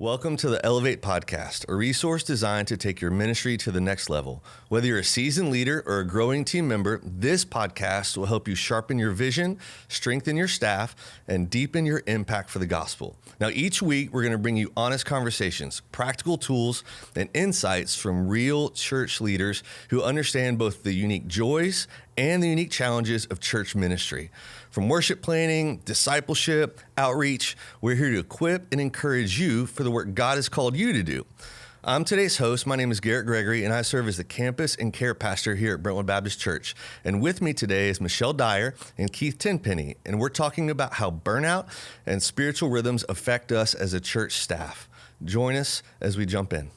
Welcome to the Elevate Podcast, a resource designed to take your ministry to the next level. Whether you're a seasoned leader or a growing team member, this podcast will help you sharpen your vision, strengthen your staff, and deepen your impact for the gospel. Now, each week, we're going to bring you honest conversations, practical tools, and insights from real church leaders who understand both the unique joys and the unique challenges of church ministry. From worship planning, discipleship, outreach, we're here to equip and encourage you for the work God has called you to do. I'm today's host. My name is Garrett Gregory, and I serve as the campus and care pastor here at Brentwood Baptist Church. And with me today is Michelle Dyer and Keith Tenpenny, and we're talking about how burnout and spiritual rhythms affect us as a church staff. Join us as we jump in.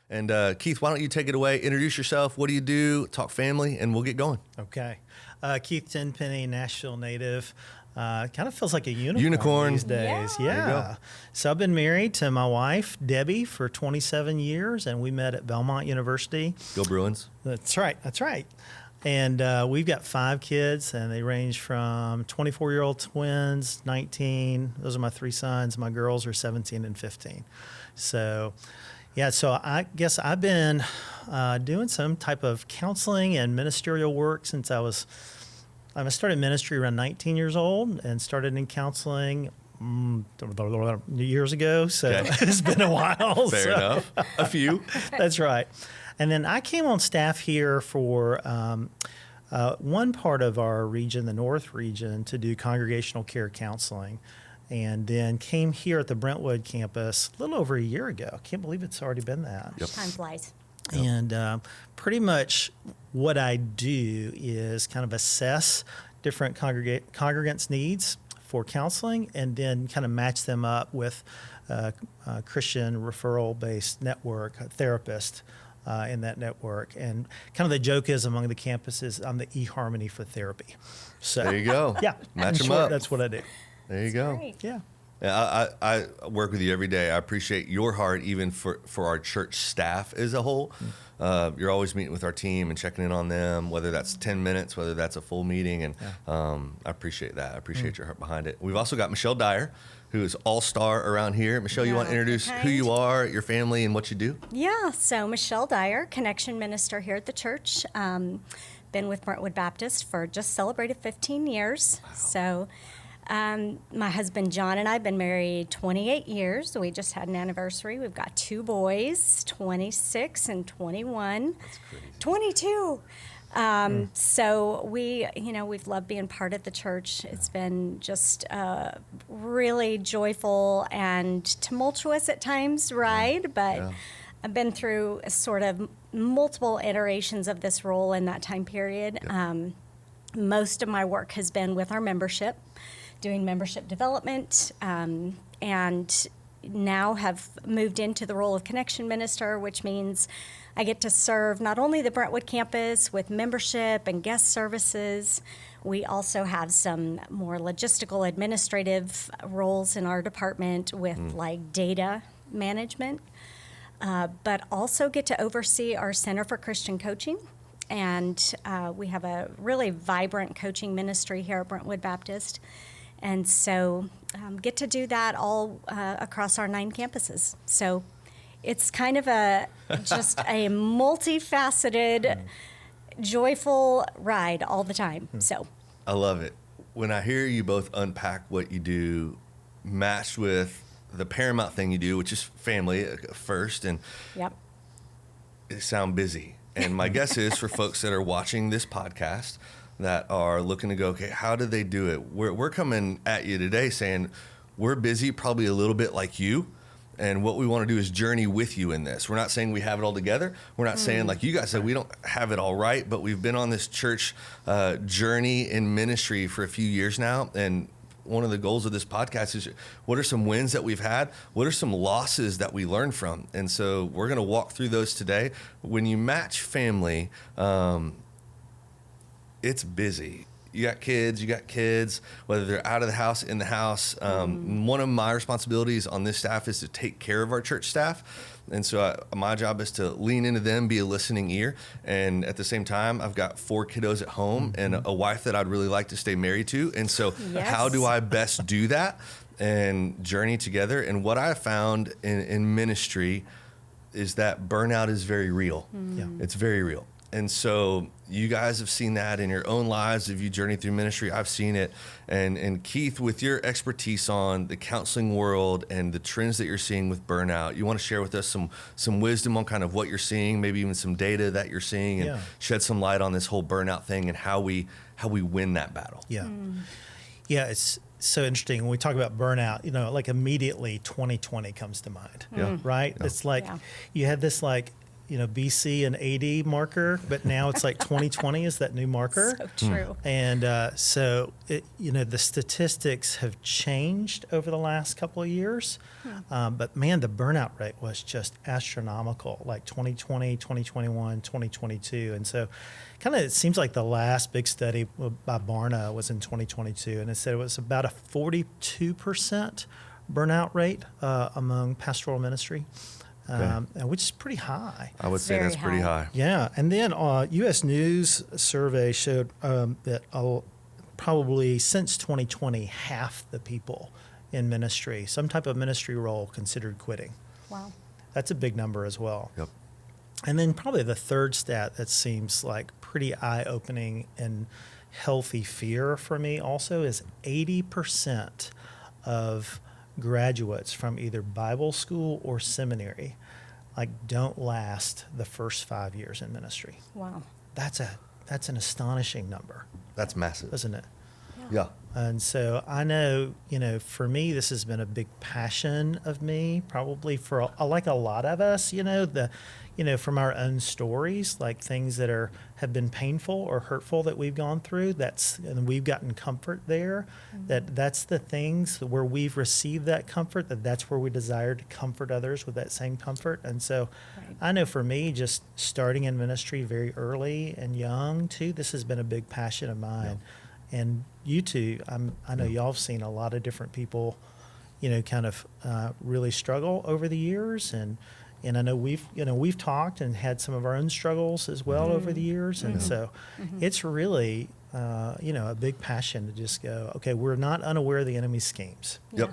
And Keith, why don't you take it away? Introduce yourself. What do you do? Talk family, and we'll get going. Okay. Keith Tenpenny, Nashville native. Kind of feels like a unicorn these days. Yeah. So I've been married to my wife, Debbie, for 27 years, and we met at Belmont University. Go Bruins. That's right. And we've got 5 kids, and they range from 24-year-old twins, 19. Those are my 3 sons. My girls are 17 and 15. So I guess I've been doing some type of counseling and ministerial work since I started ministry around 19 years old and started in counseling years ago. So It's been a while. Fair enough. A few. That's right. And then I came on staff here for one part of our region, the North region, to do congregational care counseling. And then came here at the Brentwood campus a little over a year ago. I can't believe it's already been that. Yep. Time flies. And pretty much what I do is kind of assess different congregants' needs for counseling and then kind of match them up with a Christian referral-based network, a therapist in that network. And kind of the joke is among the campuses, I'm the eHarmony for therapy. So there you go. Yeah. Match them up. That's what I do. There you go. Great. Yeah. I work with you every day. I appreciate your heart, even for our church staff as a whole. You're always meeting with our team and checking in on them, whether that's 10 minutes, whether that's a full meeting. And I appreciate that. I appreciate your heart behind it. We've also got Michelle Dyer, who is all-star around here. Michelle, you want to introduce who you are, your family, and what you do? Yeah, so Michelle Dyer, connection minister here at the church. Been with Brentwood Baptist for just celebrated 15 years. Wow. So my husband John and I have been married 28 years. We just had an anniversary. We've got 2 boys, 26 and 21. That's crazy. 22. So we've loved being part of the church. It's been just really joyful and tumultuous at times, right? But I've been through sort of multiple iterations of this role in that time period. Most of my work has been with our membership, doing membership development, and now have moved into the role of connection minister, which means I get to serve not only the Brentwood campus with membership and guest services. We also have some more logistical administrative roles in our department with like data management, but also get to oversee our Center for Christian Coaching. And we have a really vibrant coaching ministry here at Brentwood Baptist. And so get to do that all across our 9 campuses. So it's kind of just a multifaceted, joyful ride all the time. So I love it. When I hear you both unpack what you do, matched with the paramount thing you do, which is family first, and it sound busy. And my guess is for folks that are watching this podcast that are looking to go, okay, how do they do it? We're coming at you today saying we're busy, probably a little bit like you. And what we want to do is journey with you in this. We're not saying we have it all together. We're not saying, like you guys said, we don't have it all right, but we've been on this church journey in ministry for a few years now. And one of the goals of this podcast is what are some wins that we've had? What are some losses that we learned from? And so we're going to walk through those today. When you match family, it's busy. You got kids, whether they're out of the house, in the house. One of my responsibilities on this staff is to take care of our church staff. And so my job is to lean into them, be a listening ear. And at the same time, I've got 4 kiddos at home and a wife that I'd really like to stay married to. And so how do I best do that? and journey together. And what I found in ministry is that burnout is very real. Yeah. It's very real. And so you guys have seen that in your own lives. If you journey through ministry, I've seen it. And Keith, with your expertise on the counseling world and the trends that you're seeing with burnout, you want to share with us some wisdom on kind of what you're seeing, maybe even some data that you're seeing, and shed some light on this whole burnout thing and how we win that battle. Yeah. Yeah, it's so interesting. When we talk about burnout, like immediately 2020 comes to mind, right? Yeah. It's like you had this BC and AD marker, but now it's like 2020 is that new marker. So true. And so, the statistics have changed over the last couple of years. But man, the burnout rate was just astronomical, like 2020, 2021, 2022. And so kind of it seems like the last big study by Barna was in 2022. And it said it was about a 42% burnout rate among pastoral ministry. Which is pretty high. I would say that's pretty high. Yeah. And then U.S. News survey showed that probably since 2020, half the people in ministry, some type of ministry role, considered quitting. Wow. That's a big number as well. Yep. And then probably the third stat that seems like pretty eye-opening and healthy fear for me also is 80% of graduates from either Bible school or seminary don't last the first 5 years in ministry. Wow. That's an astonishing number. That's massive. Isn't it? Yeah. And so I know, for me, this has been a big passion of me, probably for like a lot of us, from our own stories, like things that have been painful or hurtful that we've gone through. And we've gotten comfort there. That's the things where we've received that comfort. That's where we desire to comfort others with that same comfort. And so, I know for me, just starting in ministry very early and young too, this has been a big passion of mine. Yeah. And you two, I know y'all have seen a lot of different people, kind of really struggle over the years, and I know we've talked and had some of our own struggles as well over the years, and so it's really a big passion to just go, okay, we're not unaware of the enemy's schemes. Yep.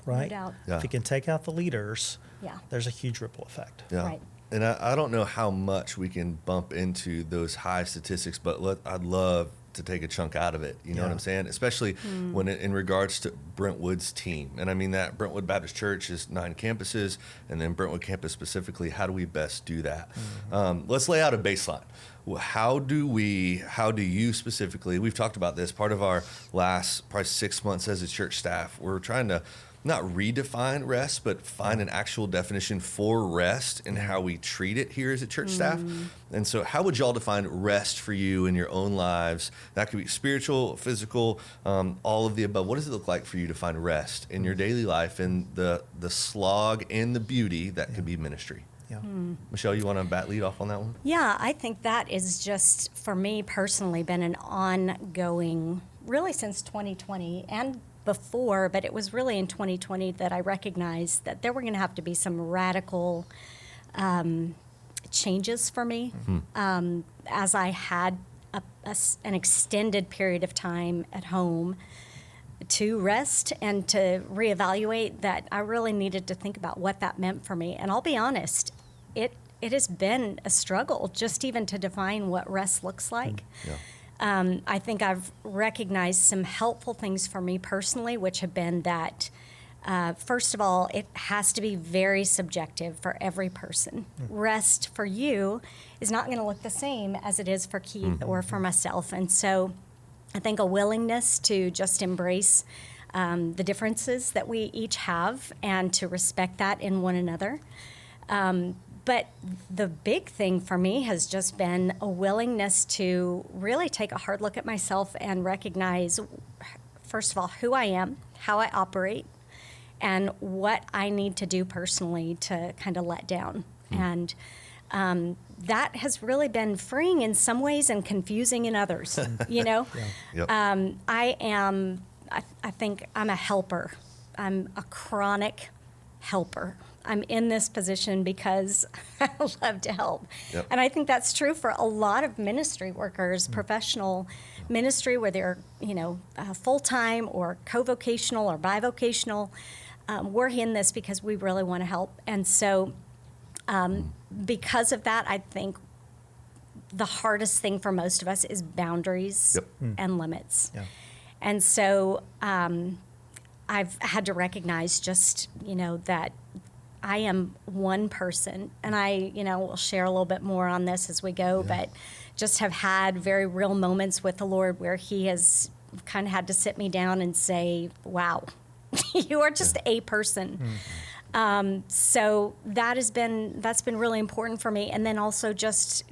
Right. No doubt. Yeah. If you can take out the leaders, yeah, there's a huge ripple effect. Yeah. Right. And I don't know how much we can bump into those high statistics, but I'd love to take a chunk out of it. You know what I'm saying? Especially when in regards to Brentwood's team. And I mean that Brentwood Baptist Church is 9 campuses, and then Brentwood campus specifically. How do we best do that? Let's lay out a baseline. How do you specifically, we've talked about this, part of our last probably 6 months as a church staff, we're trying to not redefine rest, but find an actual definition for rest and how we treat it here as a church staff. And so how would y'all define rest for you in your own lives? That could be spiritual, physical, all of the above. What does it look like for you to find rest in your daily life and the slog and the beauty that could be ministry? Yeah. Michelle, you want to lead off on that one? Yeah, I think that is just, for me personally, been an ongoing, really since 2020 and before, but it was really in 2020 that I recognized that there were going to have to be some radical changes for me as I had an extended period of time at home to rest and to reevaluate, that I really needed to think about what that meant for me. And I'll be honest, it has been a struggle just even to define what rest looks like. Yeah. I think I've recognized some helpful things for me personally, which have been that, first of all, it has to be very subjective for every person. Rest for you is not going to look the same as it is for Keith or for myself. And so I think a willingness to just embrace the differences that we each have and to respect that in one another. But the big thing for me has just been a willingness to really take a hard look at myself and recognize, first of all, who I am, how I operate, and what I need to do personally to kind of let down. And that has really been freeing in some ways and confusing in others, you know? Yep. I think I'm a helper. I'm a chronic helper. I'm in this position because I love to help. Yep. And I think that's true for a lot of ministry workers, professional ministry, where they're, full-time or co-vocational or bivocational. We're in this because we really want to help. And so because of that, I think the hardest thing for most of us is boundaries and limits. Yeah. And so I've had to recognize just, that I am one person, and I, will share a little bit more on this as we go, but just have had very real moments with the Lord where he has kind of had to sit me down and say, wow, you are just a person. So that's been really important for me. And then also just,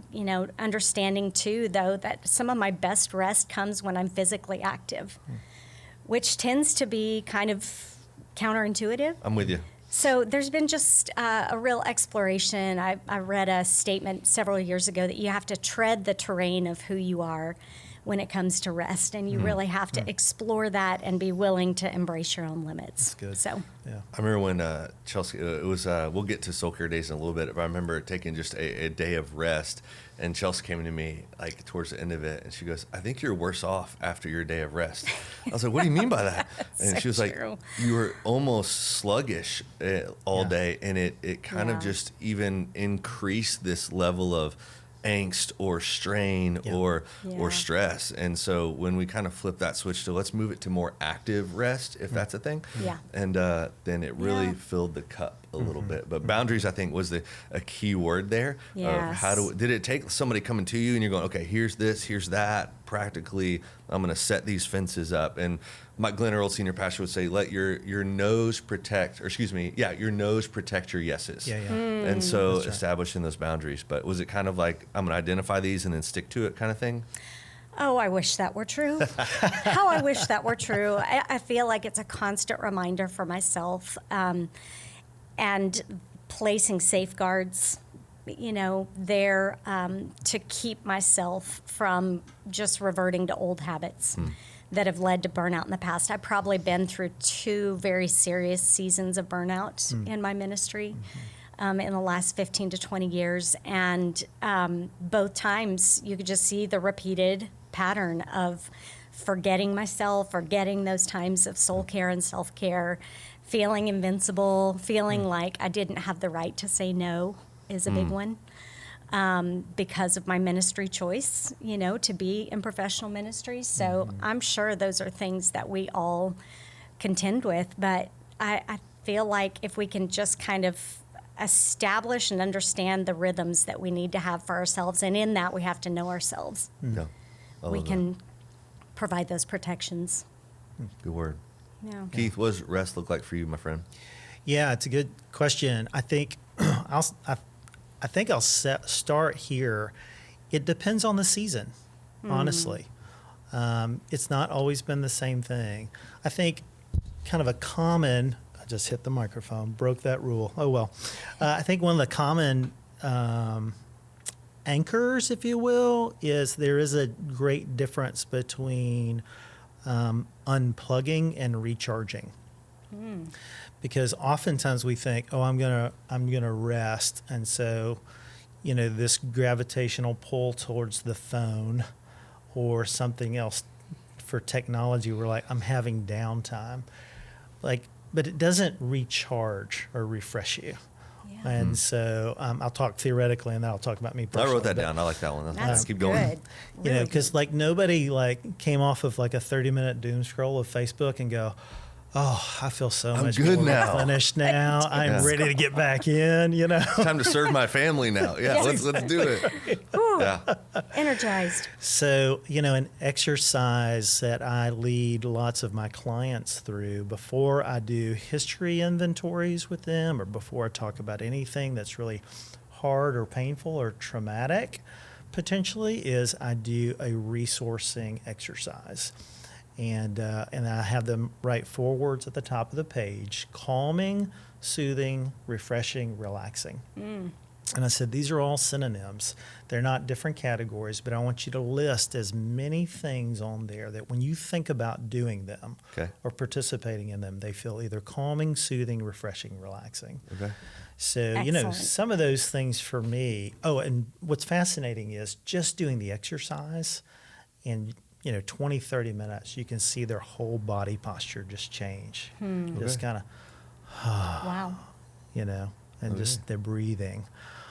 understanding too, though, that some of my best rest comes when I'm physically active, which tends to be kind of counterintuitive. I'm with you. So there's been just a real exploration. I read a statement several years ago that you have to tread the terrain of who you are when it comes to rest, and you really have to explore that and be willing to embrace your own limits. That's good. So, Yeah. I remember when Chelsea, it was, we'll get to soul care days in a little bit, but I remember taking just a day of rest, and Chelsea came to me like towards the end of it, and she goes, I think you're worse off after your day of rest. I was like, what do you mean by that? And she was like, you were almost sluggish all day, and it kind of just even increased this level of angst or strain or stress. And so when we kind of flip that switch to let's move it to more active rest, if that's a thing, and then it really filled the cup a little bit. But boundaries, I think, was a key word there. Yes. Of did it take somebody coming to you and you're going, okay, here's this, here's that, practically I'm going to set these fences up. And Mike Glenn, our old senior pastor, would say, let your nose protect, your nose protect your yeses. And so establishing those boundaries. But was it kind of like, I'm going to identify these and then stick to it kind of thing? Oh, I wish that were true. How I wish that were true. I feel like it's a constant reminder for myself, and placing safeguards, there to keep myself from just reverting to old habits that have led to burnout in the past. I've probably been through 2 very serious seasons of burnout in my ministry in the last 15 to 20 years. And both times you could just see the repeated pattern of forgetting myself, forgetting those times of soul care and self-care, feeling invincible, feeling like I didn't have the right to say no is a big one. Because of my ministry choice, to be in professional ministry. So I'm sure those are things that we all contend with. But I feel like if we can just kind of establish and understand the rhythms that we need to have for ourselves, and in that we have to know ourselves, we can provide those protections. Good word. Yeah. Keith, what does rest look like for you, my friend? Yeah, it's a good question. I think I'll start here. It depends on the season, honestly. It's not always been the same thing. I think kind of a common, I just hit the microphone, broke that rule. Oh, well. I think one of the common anchors, if you will, is there is a great difference between unplugging and recharging. Because oftentimes we think, oh, I'm gonna rest, and so, this gravitational pull towards the phone or something else for technology, we're like, I'm having downtime, but it doesn't recharge or refresh you. Yeah. And so I'll talk theoretically, and then I'll talk about me personally. I wrote that down. I like that one. That's keep good. going. Really because nobody came off of a 30-minute doom scroll of Facebook and go, oh, I feel so much good more now. replenished now. I'm ready to get back in, It's time to serve my family now. Yeah, let's do it. Whew, energized. So, an exercise that I lead lots of my clients through before I do history inventories with them, or before I talk about anything that's really hard or painful or traumatic, potentially, is I do a resourcing exercise. And I have them write 4 words at the top of the page: calming, soothing, refreshing, relaxing. And I said, these are all synonyms. They're not different categories, but I want you to list as many things on there that when you think about doing them or participating in them, they feel either calming, soothing, refreshing, relaxing. Okay. So, Excellent. some of those things for me, and what's fascinating is just doing the exercise in, 20, 30 minutes, you can see their whole body posture just change. Just kind of, Wow. and just their breathing.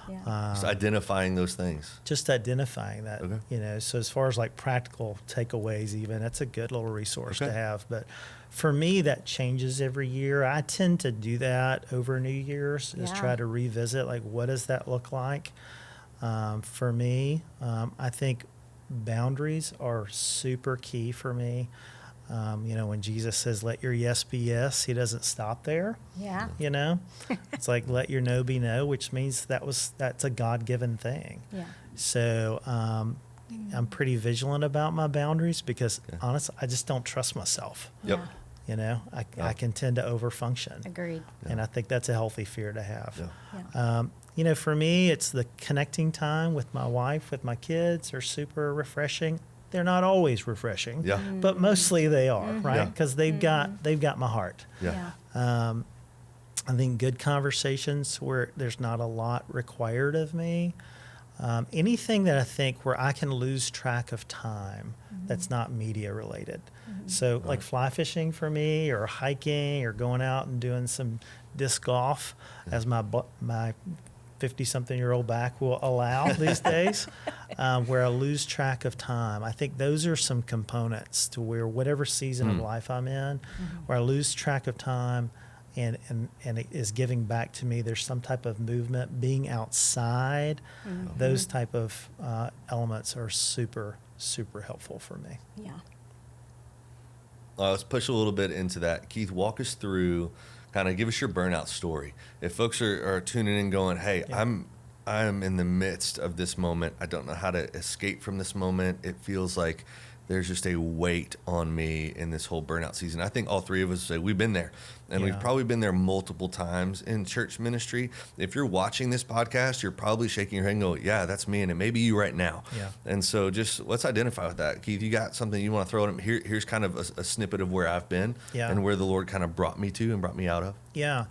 Yeah. Just identifying those things. Just identifying that, Okay. so as far as like practical takeaways, even that's a good little resource to have. But for me, that changes every year. I tend to do that over New Year's, is try to revisit, like, what does that look like? For me, I think boundaries are super key for me. When Jesus says, let your yes be yes, he doesn't stop there. Yeah. It's like, let your no be no, which means that's a God-given thing. Yeah. So I'm pretty vigilant about my boundaries because honestly, I just don't trust myself. Yep. Yeah. I can tend to overfunction. Agreed. And I think that's a healthy fear to have. Yeah. For me, it's the connecting time with my wife, with my kids are super refreshing. They're not always refreshing, but mostly they are, right? Because they've got my heart. Yeah. I think good conversations where there's not a lot required of me. Anything that I think where I can lose track of time that's not media related. So like fly fishing for me, or hiking, or going out and doing some disc golf, as my 50-something-year-old back will allow these days, where I lose track of time. I think those are some components to where whatever season of life I'm in, where I lose track of time and it is giving back to me. There's some type of movement, being outside. Those type of elements are super, super helpful for me. Yeah. Let's push a little bit into that. Keith, walk us through, kind of give us your burnout story. If folks are tuning in going, hey, I'm in the midst of this moment. I don't know how to escape from this moment. It feels like there's just a weight on me in this whole burnout season. I think all three of us say we've been there, and we've probably been there multiple times in church ministry. If you're watching this podcast, you're probably shaking your head and going, yeah, that's me, and it may be you right now. Yeah. And so just let's identify with that. Keith, you got something you want to throw at him? Here's kind of a snippet of where I've been and where the Lord kind of brought me to and brought me out of. Yeah.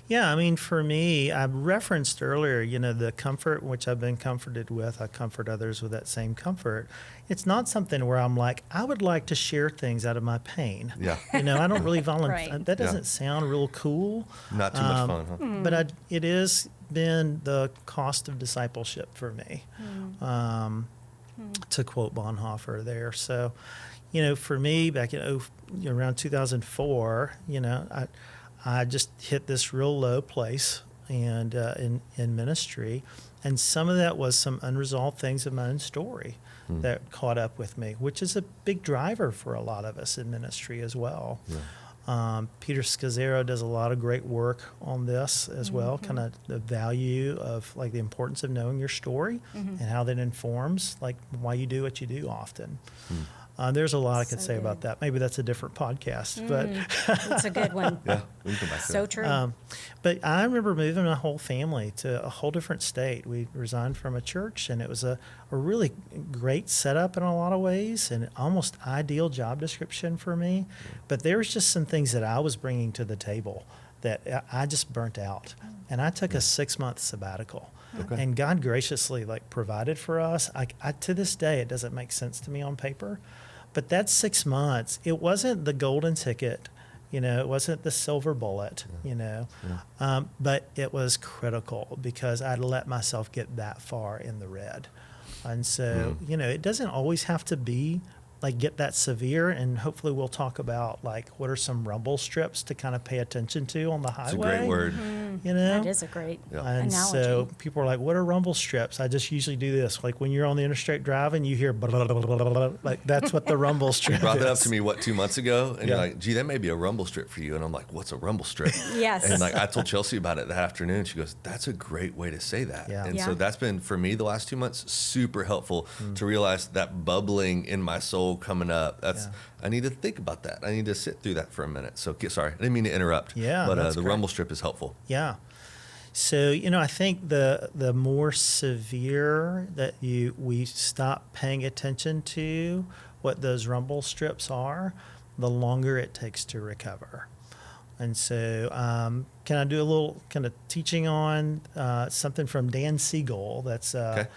Yeah, I mean, for me, I referenced earlier, the comfort which I've been comforted with. I comfort others with that same comfort. It's not something where I'm like, I would like to share things out of my pain. Yeah. I don't really volunteer. Right. That doesn't sound real cool. Not too much fun, huh? But it has been the cost of discipleship for me, to quote Bonhoeffer there. So, for me, back in around 2004, I just hit this real low place and in ministry, and some of that was some unresolved things of my own story that caught up with me, which is a big driver for a lot of us in ministry as well. Peter Scazzaro does a lot of great work on this as well, kind of the value of like the importance of knowing your story and how that informs like why you do what you do often. There's a lot I could say about that. Maybe that's a different podcast, but It's a good one. Yeah, we can come back to So that. true. But I remember moving my whole family to a whole different state. We resigned from a church, and it was a really great setup in a lot of ways and almost ideal job description for me. But there was just some things that I was bringing to the table that I just burnt out. And I took a 6-month sabbatical. Okay. And God graciously provided for us. I to this day, it doesn't make sense to me on paper. But that 6 months, it wasn't the golden ticket, it wasn't the silver bullet, but it was critical because I'd let myself get that far in the red. And so, it doesn't always have to be get that severe, and hopefully we'll talk about what are some rumble strips to kind of pay attention to on the highway. It's a great word. That is a great And analogy. so people are like, what are rumble strips? I just usually do this. Like when you're on the interstate driving, you hear blah, blah, blah, blah, blah, blah. That's what the rumble strip You brought that up is. to me, 2 months ago? And you're like, gee, that may be a rumble strip for you. And I'm like, what's a rumble strip? Yes. And I told Chelsea about it that afternoon. She goes, that's a great way to say that. Yeah. And Yeah. so that's been, for me, the last 2 months, super helpful to realize that bubbling in my soul coming up. I need to think about that. I need to sit through that for a minute. So sorry, I didn't mean to interrupt. Yeah, But that's the great. rumble strip is helpful. Yeah. So, I think the more severe that we stop paying attention to what those rumble strips are, the longer it takes to recover. And so, can I do a little kind of teaching on something from Dan Siegel? That's a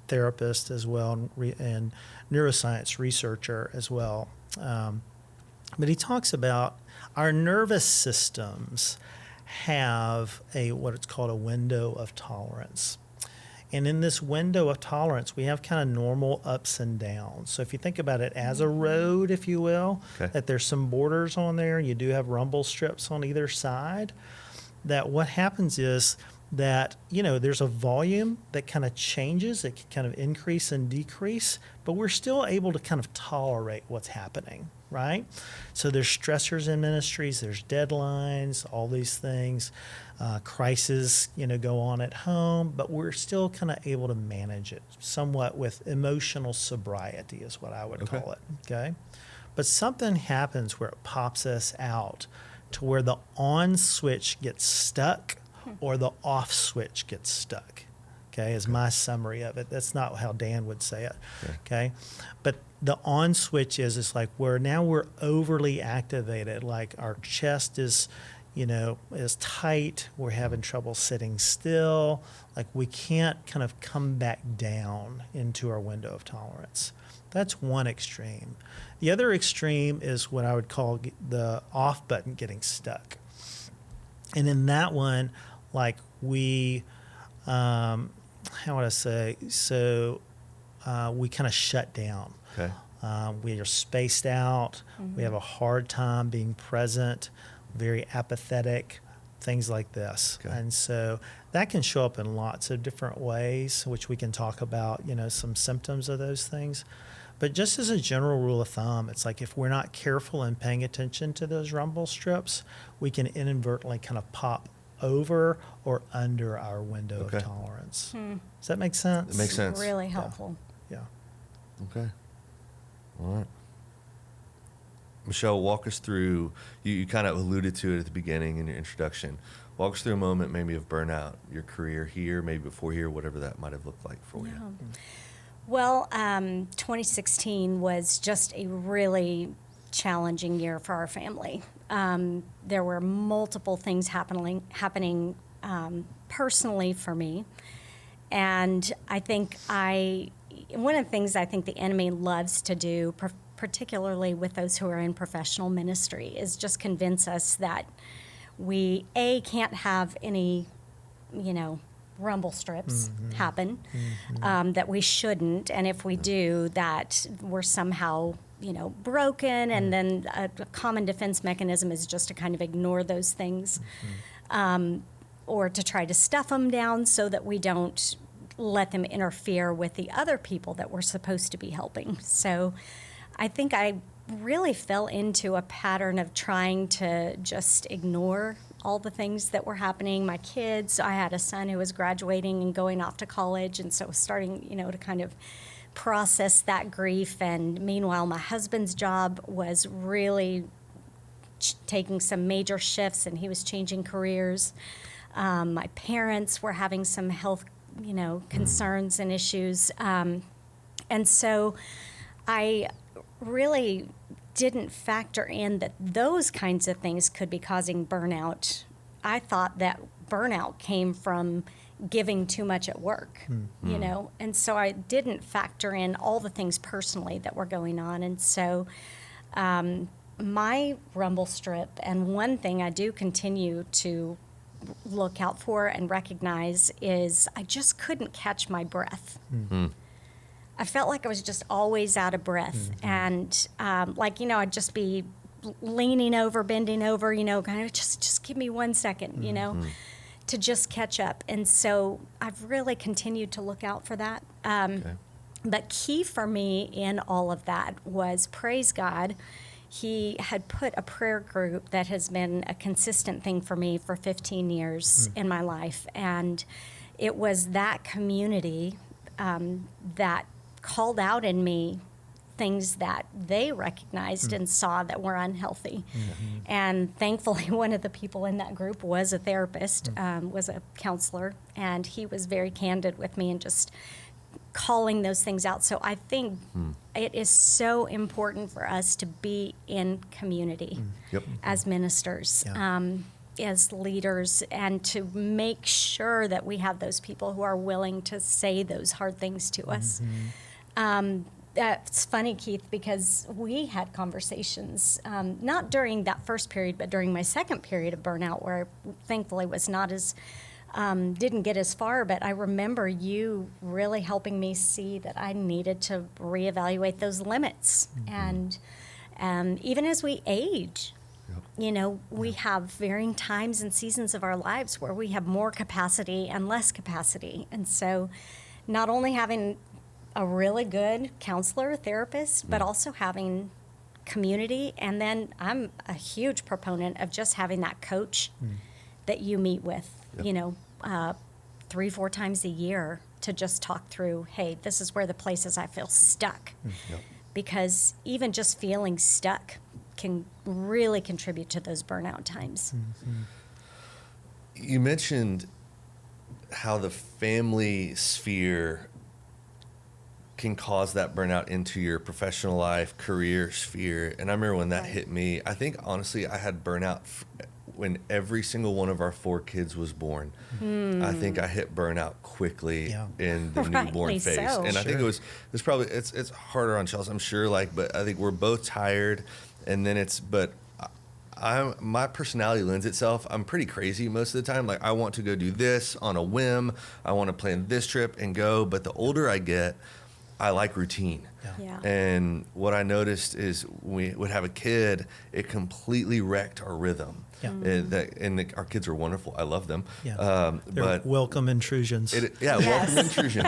therapist as well and neuroscience researcher as well. But he talks about our nervous systems have what it's called a window of tolerance. And in this window of tolerance, we have kind of normal ups and downs. So if you think about it as a road, if you will, that there's some borders on there, you do have rumble strips on either side, that what happens is that, there's a volume that kind of changes. It can kind of increase and decrease, but we're still able to kind of tolerate what's happening, right? So there's stressors in ministries, there's deadlines, all these things, crises, go on at home, but we're still kind of able to manage it somewhat with emotional sobriety is what I would call it, okay? But something happens where it pops us out to where the on switch gets stuck or the off switch gets stuck, okay, is my summary of it. That's not how Dan would say it, okay? But the on switch is like where now we're overly activated, like our chest is, is tight, we're having trouble sitting still, like we can't kind of come back down into our window of tolerance. That's one extreme. The other extreme is what I would call the off button getting stuck. And in that one, like we, how would I say? So we kind of shut down. Okay. We are spaced out. We have a hard time being present, very apathetic, things like this. Okay. And so that can show up in lots of different ways, which we can talk about, some symptoms of those things. But just as a general rule of thumb, it's like if we're not careful in paying attention to those rumble strips, we can inadvertently kind of pop over or under our window of tolerance. Does that make sense? It makes sense. Really helpful. Yeah. Okay. All right. Michelle, walk us through, you kind of alluded to it at the beginning in your introduction. Walk us through a moment maybe of burnout, your career here, maybe before here, whatever that might have looked like for you. Well, 2016 was just a really challenging year for our family. There were multiple things happening personally for me. And I think one of the things I think the enemy loves to do, particularly with those who are in professional ministry, is just convince us that we, can't have any, rumble strips happen, that we shouldn't. And if we do, that we're somehow, broken. And then a common defense mechanism is just to kind of ignore those things or to try to stuff them down so that we don't let them interfere with the other people that we're supposed to be helping. So I think I really fell into a pattern of trying to just ignore all the things that were happening. My kids, I had a son who was graduating and going off to college, and so starting, to kind of process that grief. And meanwhile, my husband's job was really taking some major shifts, and he was changing careers. My parents were having some health, concerns and issues. And so I really didn't factor in that those kinds of things could be causing burnout. I thought that burnout came from giving too much at work, and so I didn't factor in all the things personally that were going on. And so my rumble strip, and one thing I do continue to look out for and recognize, is I just couldn't catch my breath. I felt like I was just always out of breath. And I'd just be leaning over, bending over, kind of just give me 1 second, to just catch up. And so I've really continued to look out for that. But key for me in all of that was, praise God, he had put a prayer group that has been a consistent thing for me for 15 years in my life. And it was that community that called out in me things that they recognized and saw that were unhealthy. And thankfully, one of the people in that group was a therapist, was a counselor, and he was very candid with me and just calling those things out. So I think it is so important for us to be in community as ministers. As leaders, and to make sure that we have those people who are willing to say those hard things to us. That's funny, Keith, because we had conversations, not during that first period, but during my second period of burnout, where thankfully was not as, didn't get as far, but I remember you really helping me see that I needed to reevaluate those limits. And even as we age, you know, we have varying times and seasons of our lives where we have more capacity and less capacity. And so not only having a really good counselor, therapist, but also having community. And then I'm a huge proponent of just having that coach that you meet with, you know, 3-4 times a year to just talk through, hey, this is where the places I feel stuck. Because even just feeling stuck can really contribute to those burnout times. You mentioned how the family sphere can cause that burnout into your professional life, career sphere. And I remember when that hit me, I think honestly I had burnout when every single one of our 4 kids was born. I think I hit burnout quickly in the newborn phase. So. And I think it's probably, it's harder on Chelsea, I'm sure, but I think we're both tired. And then my personality lends itself. I'm pretty crazy most of the time. Like, I want to go do this on a whim. I want to plan this trip and go. But the older I get, I like routine. And what I noticed is when we would have a kid, it completely wrecked our rhythm. Our kids are wonderful. I love them. They're but welcome intrusions. Welcome intrusions.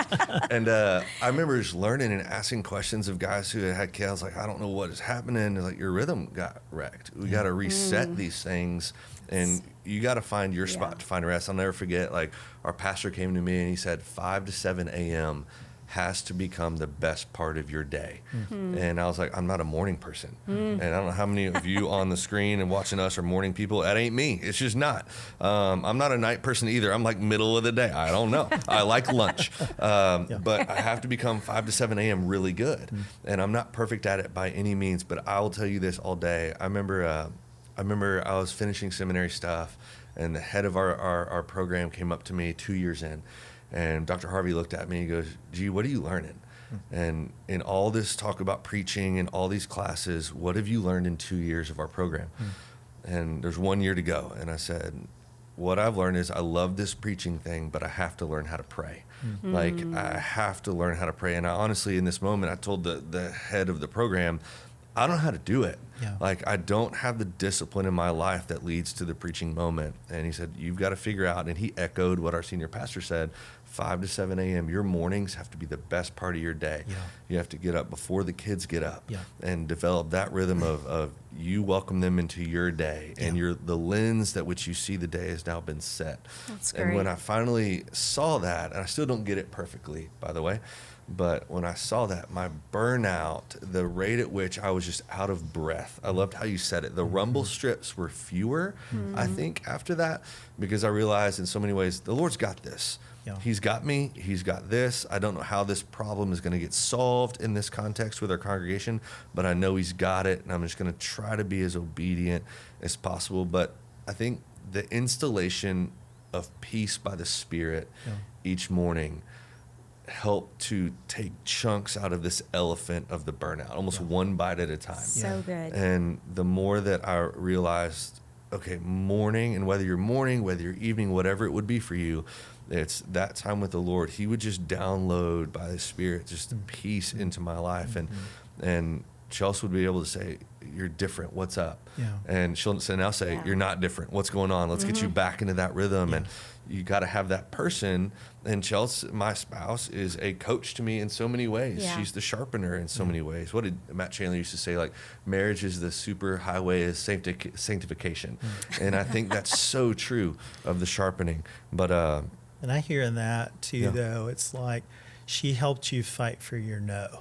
And I remember just learning and asking questions of guys who had kids. I was like, I don't know what is happening. They're like, your rhythm got wrecked. We got to reset these things. And you got to find your spot to find rest. I'll never forget, like, our pastor came to me and he said 5 to 7 a.m. has to become the best part of your day. And I was like, I'm not a morning person. And I don't know how many of you on the screen and watching us are morning people. That ain't me. It's just not. I'm not a night person either. I'm like middle of the day. I don't know. I like lunch. But I have to become 5 to 7 a.m. really good. And I'm not perfect at it by any means, but I will tell you this all day. I remember I was finishing seminary stuff, and the head of our program came up to me 2 years in. And Dr. Harvey looked at me and he goes, gee, what are you learning? And in all this talk about preaching and all these classes, what have you learned in 2 years of our program? And there's 1 year to go. And I said, what I've learned is I love this preaching thing, but I have to learn how to pray. Like, I have to learn how to pray. And I honestly, in this moment, I told the head of the program, I don't know how to do it. Like, I don't have the discipline in my life that leads to the preaching moment. And he said, you've got to figure out, and he echoed what our senior pastor said, 5 to 7 a.m. Your mornings have to be the best part of your day. You have to get up before the kids get up and develop that rhythm of you welcome them into your day. And the lens that which you see the day has now been set. That's great. And when I finally saw that, and I still don't get it perfectly, by the way, but when I saw that, my burnout, the rate at which I was just out of breath, I loved how you said it. The rumble strips were fewer, I think, after that, because I realized in so many ways, the Lord's got this. He's got me. He's got this. I don't know how this problem is going to get solved in this context with our congregation, but I know he's got it, and I'm just going to try to be as obedient as possible. But I think the installation of peace by the Spirit each morning help to take chunks out of this elephant of the burnout, almost one bite at a time. So good. And the more that I realized, okay, morning, and whether you're morning, whether you're evening, whatever it would be for you, it's that time with the Lord. He would just download by the Spirit just peace into my life. And Chelsea would be able to say, you're different. What's up? And she'll now say, you're not different. What's going on? Let's get you back into that rhythm. And you got to have that person. And Chelsea, my spouse, is a coach to me in so many ways. She's the sharpener in so many ways. What did Matt Chandler used to say? Like, marriage is the super highway of sanctification. And I think that's so true of the sharpening. But and I hear in that too, though, it's like she helped you fight for your no.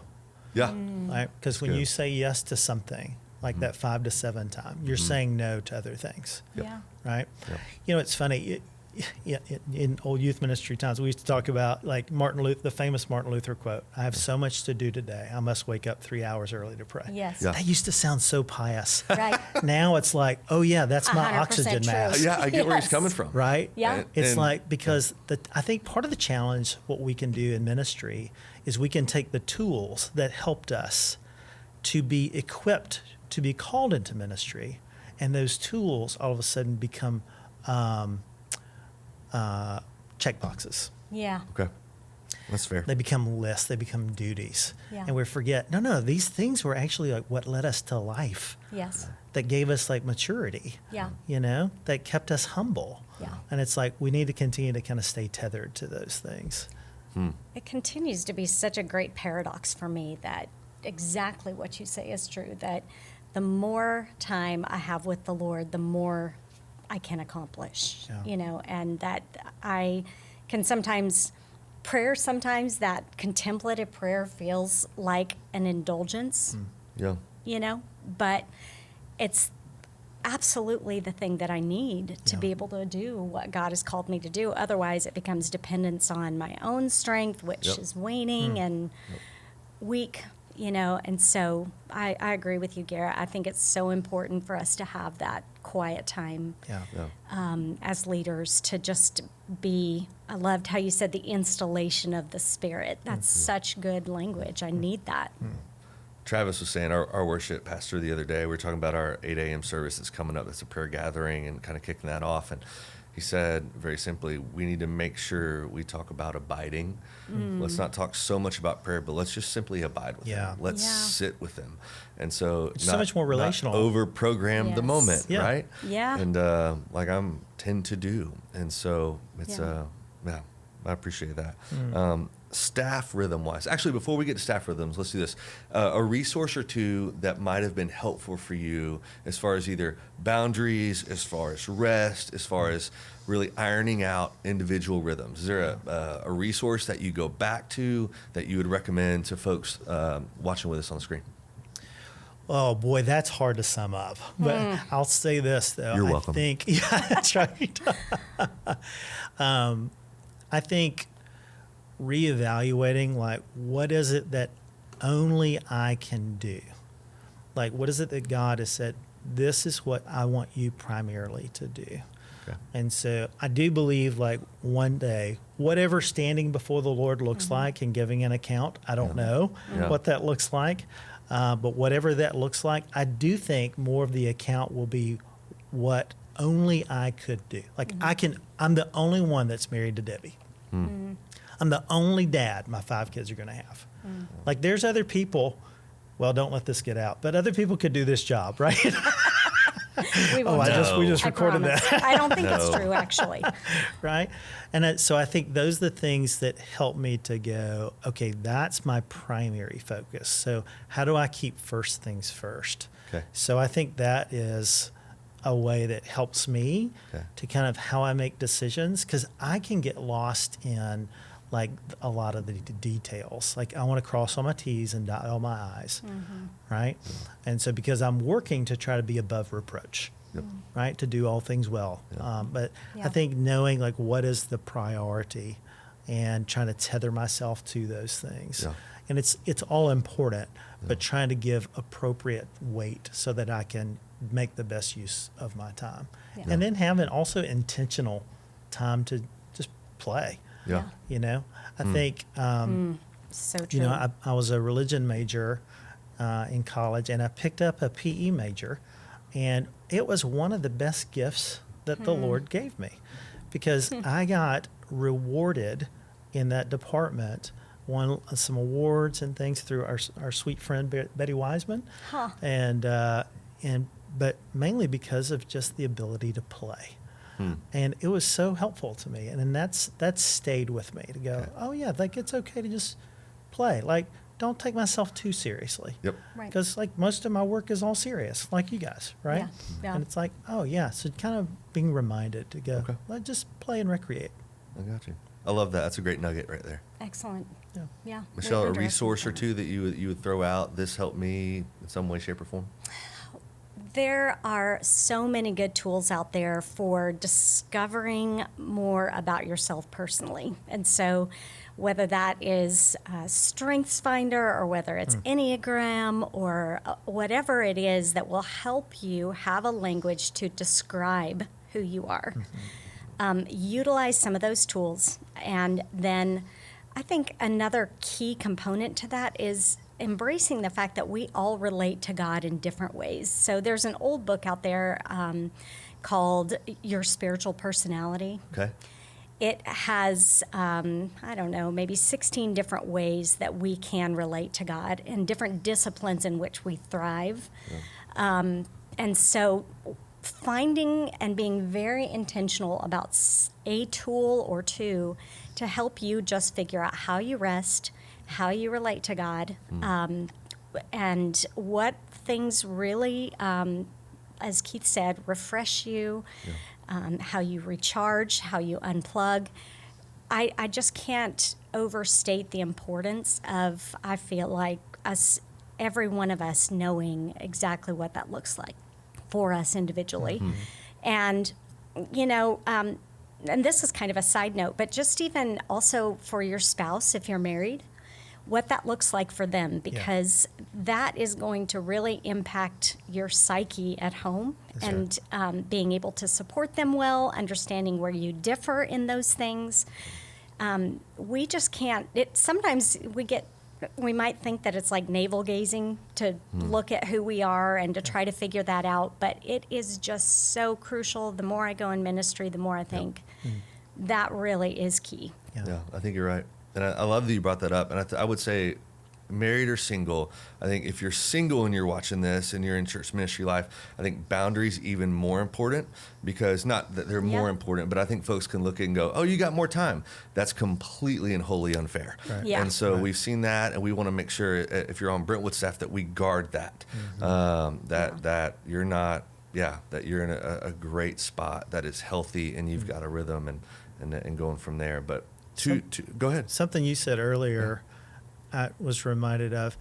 Yeah. Right? Because when good. you say yes to something, like that 5 to 7 time, you're saying no to other things. Yeah. Right? Yep. You know, it's funny. In old youth ministry times, we used to talk about like the famous Martin Luther quote, "I have so much to do today. I must wake up 3 hours early to pray." Yes. Yeah. That used to sound so pious. Right. Now it's like, oh yeah, that's my 100% oxygen true. mask. Yeah, I get where he's Yes. coming from. Right? Yeah. It's And- like, because I think part of the challenge, what we can do in ministry is we can take the tools that helped us to be equipped to be called into ministry, and those tools all of a sudden become check boxes. Yeah. Okay. That's fair. They become lists, they become duties. Yeah. And we forget, no, these things were actually like what led us to life, Yes. that gave us like maturity, Yeah. you know, that kept us humble. Yeah. And it's like we need to continue to kind of stay tethered to those things. It continues to be such a great paradox for me that exactly what you say is true, that the more time I have with the Lord, the more I can accomplish, Yeah. you know, and that I can sometimes that contemplative prayer feels like an indulgence, Yeah. you know, but it's absolutely the thing that I need to be able to do what God has called me to do. Otherwise, it becomes dependence on my own strength, which Yep. is waning and weak, you know. And so I agree with you, Garrett. I think it's so important for us to have that quiet time Yeah. Yeah. as leaders, to just be, I loved how you said the installation of the Spirit. That's such good language. I need that. Travis was saying, our worship pastor the other day, we were talking about our 8 a.m. service that's coming up. It's a prayer gathering and kind of kicking that off. And he said very simply, we need to make sure we talk about abiding. Let's not talk so much about prayer, but let's just simply abide with Yeah. him. Let's Yeah. sit with him. And so It's so much more relational. Not over-program the Yes. moment, Yeah. right? Yeah. And like I'm tend to do. And so it's, Yeah. I appreciate that. Staff rhythm wise, actually, before we get to staff rhythms, let's do this. A resource or two that might have been helpful for you as far as either boundaries, as far as rest, as far as really ironing out individual rhythms. Is there a resource that you go back to that you would recommend to folks watching with us on the screen? Oh boy, that's hard to sum up. But I'll say this though. You're I welcome. think, yeah, that's right. I think reevaluating, like, what is it that only I can do? Like, what is it that God has said, this is what I want you primarily to do? Okay. And so I do believe, like, one day, whatever standing before the Lord looks like and giving an account, I don't know Yeah. what that looks like. But whatever that looks like, I do think more of the account will be what only I could do. Like, I'm the only one that's married to Debbie. I'm the only dad my 5 kids are going to have. Like, there's other people, well, don't let this get out, but other people could do this job, right? We won't do it. we just I recorded promise. that. I don't think it's No. true, actually. Right? And so I think those are the things that help me to go, okay, that's my primary focus. So how do I keep first things first? Okay. So I think that is a way that helps me Okay. to kind of how I make decisions, because I can get lost in like a lot of the details. Like, I want to cross all my T's and dot all my I's, right? And so because I'm working to try to be above reproach, Yep. right? To do all things well. Yeah. But Yeah. I think knowing like what is the priority and trying to tether myself to those things. Yeah. And it's all important, but trying to give appropriate weight so that I can make the best use of my time. Yeah. And then having also intentional time to just play. Yeah. You know, I think, So true. you know, I was a religion major in college, and I picked up a PE major, and it was one of the best gifts that the Lord gave me, because I got rewarded in that department, won some awards and things through our sweet friend Betty Wiseman, Huh. but mainly because of just the ability to play. And it was so helpful to me. And then that's stayed with me to go, Okay. oh yeah, like, it's okay to just play. Like, don't take myself too seriously. Yep. Right. Because like most of my work is all serious, like you guys, right? Yeah, yeah. And it's like, oh yeah, so kind of being reminded to go, Okay. let just play and recreate. I got you. I love that. That's a great nugget right there. Excellent. Yeah. Michelle, a Very resource or interesting. two that you would throw out, this helped me in some way, shape, or form? There are so many good tools out there for discovering more about yourself personally. And so whether that is StrengthsFinder or whether it's Enneagram or whatever it is that will help you have a language to describe who you are. Utilize some of those tools. And then I think another key component to that is embracing the fact that we all relate to God in different ways. So there's an old book out there called Your Spiritual Personality. Okay. It has, I don't know, maybe 16 different ways that we can relate to God and different disciplines in which we thrive. And so finding and being very intentional about a tool or two to help you just figure out how you rest, how you relate to God, and what things really, as Keith said, refresh you, how you recharge, how you unplug. I just can't overstate the importance of, I feel like, every one of us knowing exactly what that looks like for us individually. And, and this is kind of a side note, but just even also for your spouse, if you're married, what that looks like for them, because that is going to really impact your psyche at home. That's and being able to support them well, understanding where you differ in those things. We just can't, sometimes we might think that it's like navel gazing to look at who we are and to try to figure that out, but it is just so crucial. The more I go in ministry, the more I think that really is key. Yeah, I think you're right. And I love that you brought that up. And I would say, married or single, I think if you're single and you're watching this and you're in church ministry life, I think boundaries even more important, because not that they're more important, but I think folks can look at it and go, oh, you got more time. That's completely and wholly unfair. Right. Yeah. And so we've seen that, and we want to make sure if you're on Brentwood staff that we guard that, that you're not, that you're in a great spot that is healthy and you've got a rhythm and going from there. But go ahead. Something you said earlier, I was reminded of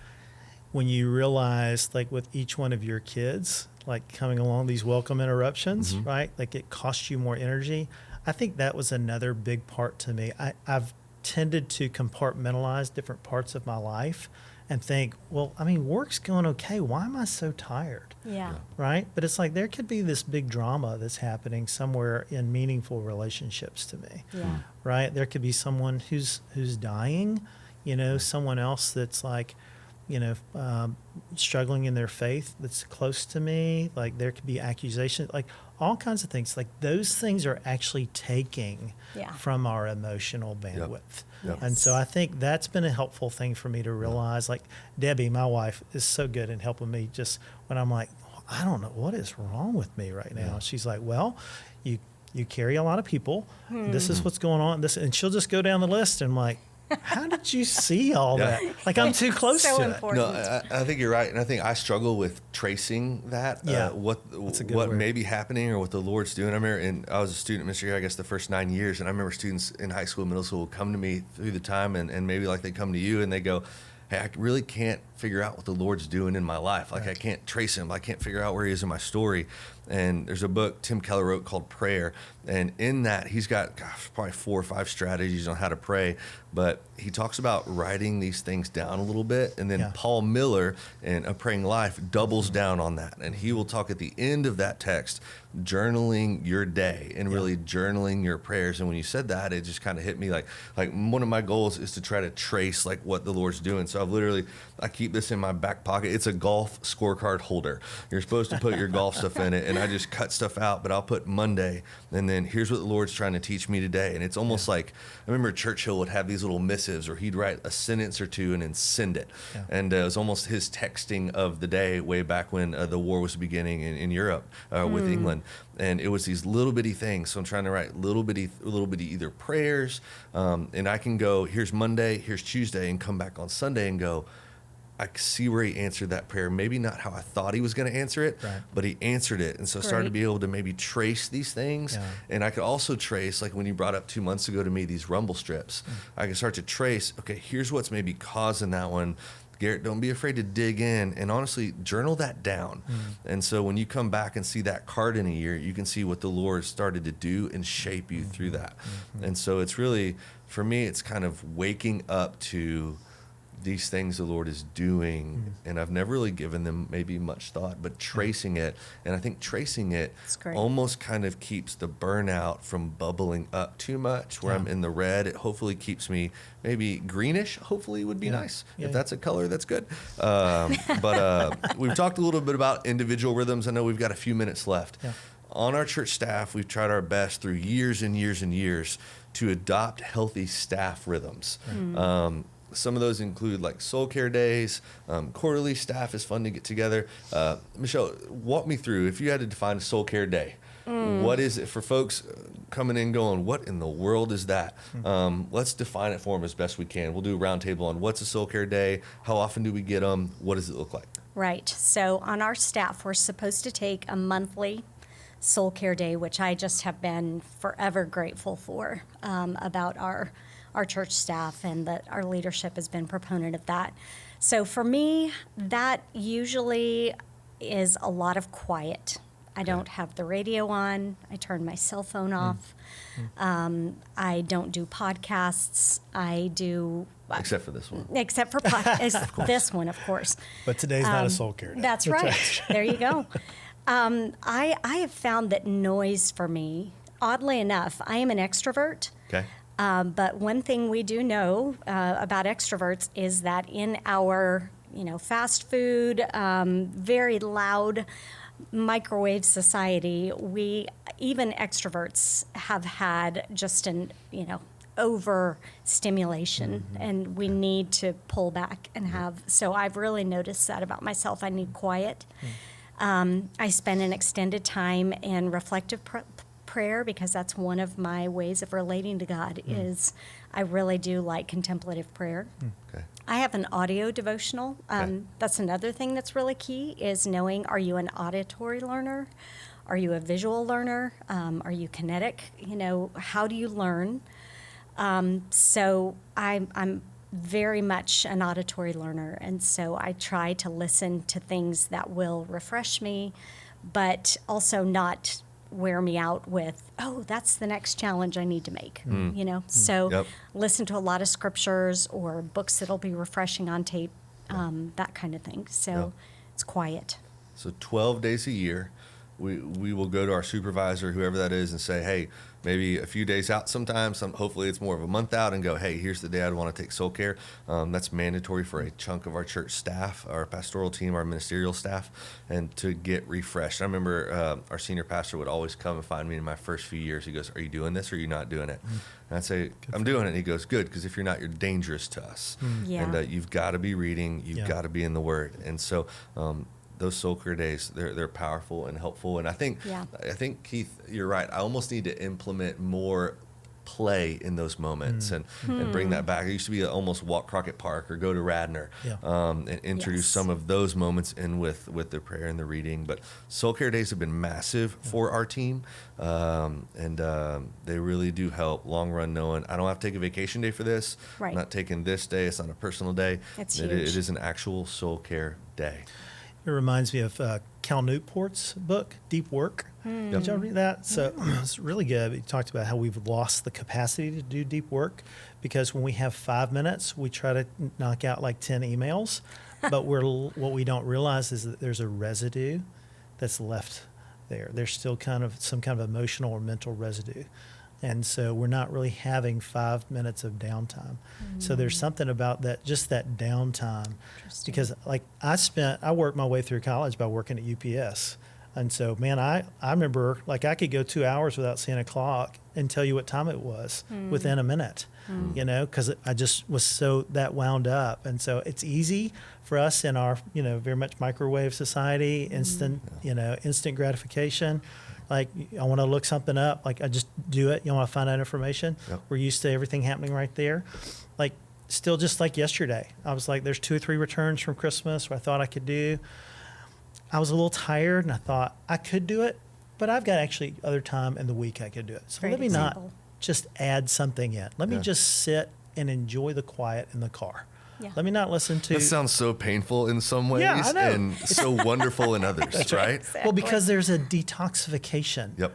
when you realize, like with each one of your kids, like coming along these welcome interruptions, right? Like it costs you more energy. I think that was another big part to me. I've tended to compartmentalize different parts of my life and think, well, I mean, work's going okay. Why am I so tired? Yeah. Right? But it's like there could be this big drama that's happening somewhere in meaningful relationships to me. Yeah. Right? There could be someone who's dying, someone else that's like, struggling in their faith that's close to me. Like there could be accusations, like all kinds of things. Like those things are actually taking from our emotional bandwidth. Yep. And so I think that's been a helpful thing for me to realize. Like Debbie, my wife, is so good in helping me just when I'm like, I don't know what is wrong with me right now. She's like, well, you carry a lot of people. This is what's going on. And she'll just go down the list and I'm like, how did you see all that? Like I'm too close So to important. No, I think you're right, and I think I struggle with tracing that. What word. may be happening or what the Lord's doing. I remember, I was a student ministry here, I guess the first 9 years, and I remember students in high school, middle school, come to me through the time, and maybe like they come to you and they go, hey, I really can't figure out what the Lord's doing in my life. Like I can't trace him. I can't figure out where he is in my story. And there's a book Tim Keller wrote called Prayer. And in that, he's got probably 4 or 5 strategies on how to pray. But he talks about writing these things down a little bit. And then Paul Miller in A Praying Life doubles down on that. And he will talk at the end of that text, journaling your day and really journaling your prayers. And when you said that, it just kind of hit me like one of my goals is to try to trace like what the Lord's doing. So I keep this in my back pocket. It's a golf scorecard holder. You're supposed to put your golf stuff in it. And I just cut stuff out, but I'll put Monday. And then here's what the Lord's trying to teach me today. And it's almost like, I remember Churchill would have these little missives, or he'd write a sentence or two and then send it. Yeah. And it was almost his texting of the day way back when the war was beginning in Europe with England. And it was these little bitty things. So I'm trying to write little bitty either prayers. And I can go, here's Monday, here's Tuesday, and come back on Sunday and go, I see where he answered that prayer. Maybe not how I thought he was going to answer it, Right. but he answered it. And so I started to be able to maybe trace these things. Yeah. And I could also trace, like when you brought up 2 months ago to me, these rumble strips, I could start to trace, okay, here's what's maybe causing that one. Garrett, don't be afraid to dig in and honestly journal that down. And so when you come back and see that card in a year, you can see what the Lord started to do and shape you through that. And so it's really, for me, it's kind of waking up to these things the Lord is doing, and I've never really given them maybe much thought, but tracing it, and I think tracing it almost kind of keeps the burnout from bubbling up too much, where I'm in the red. It hopefully keeps me maybe greenish, hopefully would be nice. If that's a color, that's good. But we've talked a little bit about individual rhythms. I know we've got a few minutes left. On our church staff, we've tried our best through years and years and years to adopt healthy staff rhythms. Some of those include like soul care days, quarterly staff is fun to get together. Michelle, walk me through, if you had to define a soul care day, what is it for folks coming in going, what in the world is that? Let's define it for them as best we can. We'll do a round table on what's a soul care day, how often do we get them, what does it look like? Right. So on our staff, we're supposed to take a monthly soul care day, which I just have been forever grateful for, about our church staff, and that our leadership has been proponent of that. So for me, that usually is a lot of quiet. I don't have the radio on. I turn my cell phone off. I don't do podcasts. I do... Except for this one. Except for this one, of course. But today's not a soul care day. That's right. There you go. I have found that noise for me, oddly enough, I am an extrovert. Okay. But one thing we do know about extroverts is that in our, fast food, very loud microwave society, even extroverts have had just an, overstimulation, and we need to pull back and have. So I've really noticed that about myself. I need quiet. I spend an extended time in reflective prayer, because that's one of my ways of relating to God. Is I really do like contemplative prayer. Okay. I have an audio devotional. That's another thing that's really key, is knowing, are you an auditory learner? Are you a visual learner? Are you kinetic? How do you learn? So I'm very much an auditory learner, and so I try to listen to things that will refresh me, but also not wear me out with, that's the next challenge I need to make, So listen to a lot of scriptures or books that'll be refreshing on tape, that kind of thing. So it's quiet. So 12 days a year, we will go to our supervisor, whoever that is, and say, hey, maybe a few days out sometimes, hopefully it's more of a month out, and go, hey, here's the day I'd want to take soul care. That's mandatory for a chunk of our church staff, our pastoral team, our ministerial staff, and to get refreshed. I remember our senior pastor would always come and find me in my first few years. He goes, are you doing this or are you not doing it? And I'd say, I'm doing it. And he goes, good, because if you're not, you're dangerous to us. And you've got to be reading, you've got to be in the Word. And so those soul care days, they're powerful and helpful. And I think Keith, you're right. I almost need to implement more play in those moments and bring that back. I used to be almost walk Crockett Park or go to Radnor and introduce some of those moments in with the prayer and the reading. But soul care days have been massive for our team, and they really do help. Long run, knowing I don't have to take a vacation day for this. Right. I'm not taking this day. It's not a personal day. It's It huge. is an actual soul care day. It reminds me of Cal Newport's book, Deep Work. Did y'all read that? So it's really good. He talked about how we've lost the capacity to do deep work, because when we have 5 minutes, we try to knock out like 10 emails. But what we don't realize is that there's a residue that's left there. There's still some kind of emotional or mental residue. And so we're not really having 5 minutes of downtime. So there's something about that, just that downtime. Because like I worked my way through college by working at UPS. And so, man, I remember like I could go 2 hours without seeing a clock and tell you what time it was within a minute, because I just was so that wound up. And so it's easy for us in our, very much microwave society, instant gratification. Like, I want to look something up. Like, I just do it. You want to find out information. Yep. We're used to everything happening right there. Like, still just like yesterday. I was like, there's 2 or 3 returns from Christmas where I thought I could do. I was a little tired, and I thought I could do it, but I've got actually other time in the week I could do it. So Great let me example. not just add something in. Let me just sit and enjoy the quiet in the car. Yeah. Let me not listen to. That sounds so painful in some ways Yeah, I know. and so wonderful in others, right? Exactly. Well, because there's a detoxification Yep.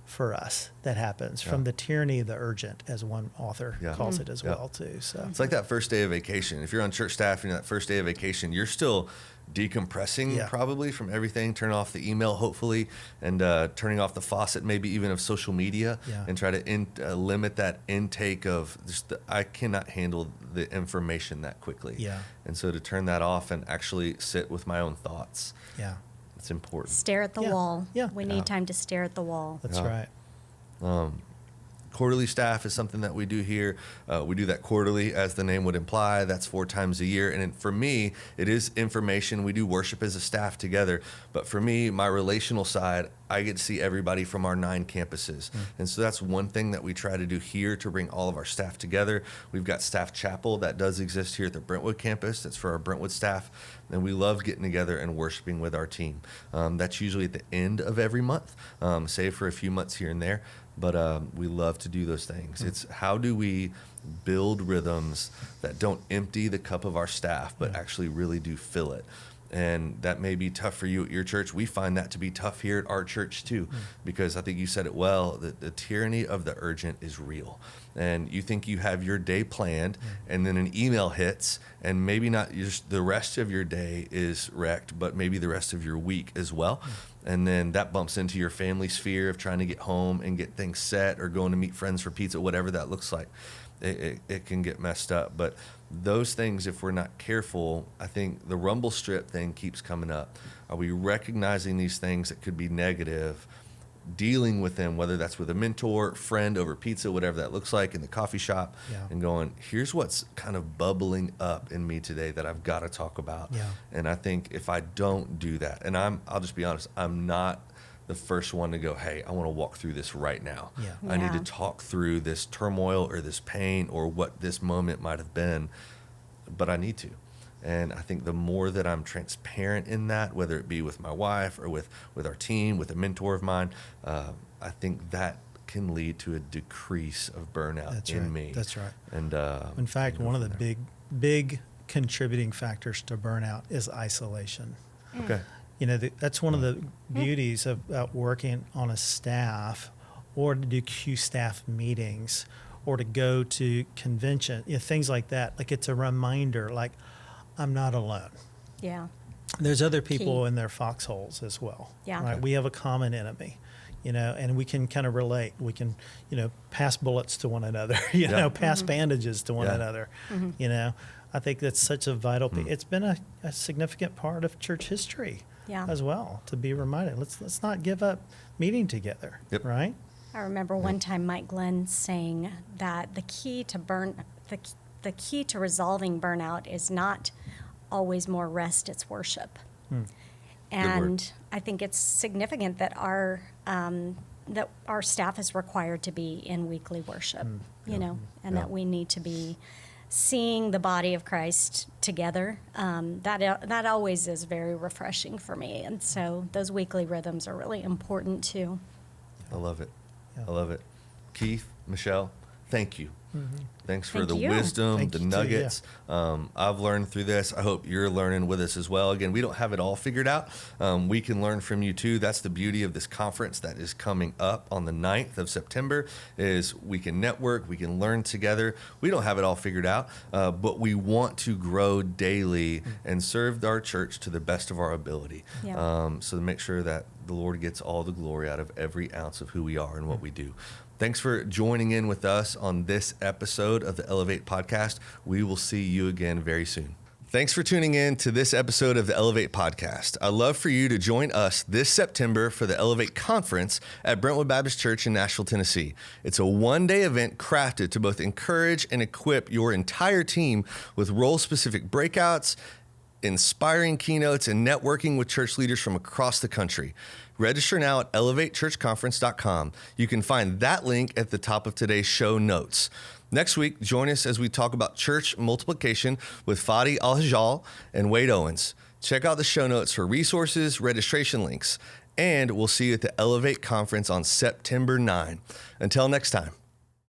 for us that happens from the tyranny of the urgent, as one author calls it as well too. So It's like that first day of vacation. If you're on church staff and that first day of vacation, you're still decompressing probably from everything, turn off the email hopefully, and turning off the faucet maybe even of social media, and try to limit that intake of just I cannot handle the information that quickly. And so to turn that off and actually sit with my own thoughts. It's important. Stare at the wall. Yeah. We need time to stare at the wall. That's right. Quarterly staff is something that we do here. We do that quarterly, as the name would imply. That's 4 times a year. And for me, it is information. We do worship as a staff together. But for me, my relational side, I get to see everybody from our 9 campuses. And so that's one thing that we try to do here to bring all of our staff together. We've got staff chapel that does exist here at the Brentwood campus. That's for our Brentwood staff. And we love getting together and worshiping with our team. That's usually at the end of every month, save for a few months here and there. But we love to do those things. It's how do we build rhythms that don't empty the cup of our staff, but actually really do fill it. And that may be tough for you at your church. We find that to be tough here at our church too, because I think you said it well, that the tyranny of the urgent is real. And you think you have your day planned, and then an email hits, and maybe not just the rest of your day is wrecked, but maybe the rest of your week as well. And then that bumps into your family sphere of trying to get home and get things set, or going to meet friends for pizza, whatever that looks like. It can get messed up. But those things, if we're not careful, I think the rumble strip thing keeps coming up. Are we recognizing these things that could be negative, dealing with them, whether that's with a mentor, friend over pizza, whatever that looks like in the coffee shop, and going, here's what's kind of bubbling up in me today that I've got to talk about. And I think if I don't do that, and I'll just be honest, I'm not the first one to go, hey, I want to walk through this right now. I need to talk through this turmoil or this pain or what this moment might have been, but I need to. And I think the more that I'm transparent in that, whether it be with my wife or with our team, with a mentor of mine, I think that can lead to a decrease of burnout in me. That's right. And in fact, one of the big contributing factors to burnout is isolation. Okay. You know, that's one of the beauties of working on a staff, or to do Q staff meetings, or to go to convention, things like that. Like, it's a reminder, like, I'm not alone. There's other people in their foxholes as well. Right? We have a common enemy, and we can kind of relate. We can, pass bullets to one another, pass bandages to one another, I think that's such a vital piece. It's been a significant part of church history as well, to be reminded. Let's not give up meeting together, right? I remember one time Mike Glenn saying that the key to resolving burnout is not always more rest, it's worship. And I think it's significant that our staff is required to be in weekly worship, and that we need to be seeing the body of Christ together. That always is very refreshing for me. And so those weekly rhythms are really important too. I love it. I love it. Keith, Michelle, thank you. Thanks for the wisdom, the nuggets. I've learned through this. I hope you're learning with us as well. Again, we don't have it all figured out. We can learn from you too. That's the beauty of this conference that is coming up on the 9th of September, is we can network, we can learn together. We don't have it all figured out, but we want to grow daily and serve our church to the best of our ability. So to make sure that the Lord gets all the glory out of every ounce of who we are and what we do. Thanks for joining in with us on this episode of the Elevate Podcast. We will see you again very soon. Thanks for tuning in to this episode of the Elevate Podcast. I'd love for you to join us this September for the Elevate Conference at Brentwood Baptist Church in Nashville, Tennessee. It's a one-day event crafted to both encourage and equip your entire team with role-specific breakouts, inspiring keynotes, and networking with church leaders from across the country. Register now at elevatechurchconference.com. You can find that link at the top of today's show notes. Next week, join us as we talk about church multiplication with Fadi Al-Hajjal and Wade Owens. Check out the show notes for resources, registration links, and we'll see you at the Elevate Conference on September 9. Until next time.